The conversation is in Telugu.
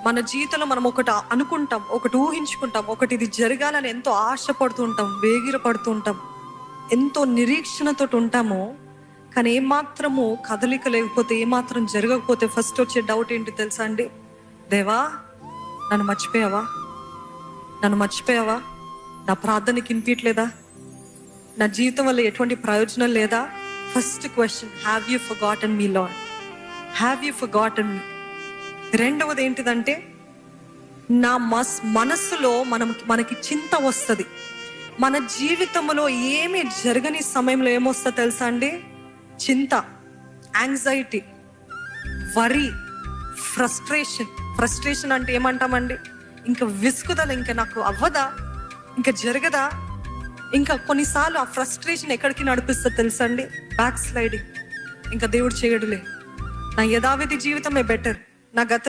మన జీవితంలో మనం ఒకటి అనుకుంటాం, ఒకటి ఊహించుకుంటాం, ఒకటి ఇది జరగాలని ఎంతో ఆశపడుతూ ఉంటాం, వేగిరపడుతూ ఉంటాం, ఎంతో నిరీక్షణతో ఉంటాము. కానీ ఏమాత్రము కదలిక లేకపోతే, ఏమాత్రం జరగకపోతే ఫస్ట్ వచ్చే డౌట్ ఏంటి తెలుసా అండి? దేవా, నన్ను మర్చిపోయావా? నన్ను మర్చిపోయావా? నా ప్రార్థనకి వినిపించట్లేదా? నా జీవితం వల్ల ఎటువంటి ప్రయోజనం లేదా? First question, have you forgotten me lord? Have you forgotten me? రెండవది ఏంటిదంటే, నా మనస్సులో మనకి చింత వస్తుంది. మన జీవితంలో ఏమి జరగని సమయంలో ఏమొస్తుందో తెలుసా అండి? చింత, యాంగ్జైటీ, వరీ, ఫ్రస్ట్రేషన్ అంటే ఏమంటామండి? ఇంకా విసుగుదల, ఇంకా నాకు అవ్వదా, ఇంకా జరగదా. ఇంకా కొన్నిసార్లు ఆ ఫ్రస్ట్రేషన్ ఎక్కడికి నడిపిస్తుందో తెలుసా అండి? Back sliding. ఇంకా దేవుడు చేయడులే, నా యథావిధి జీవితమే బెటర్, నా గత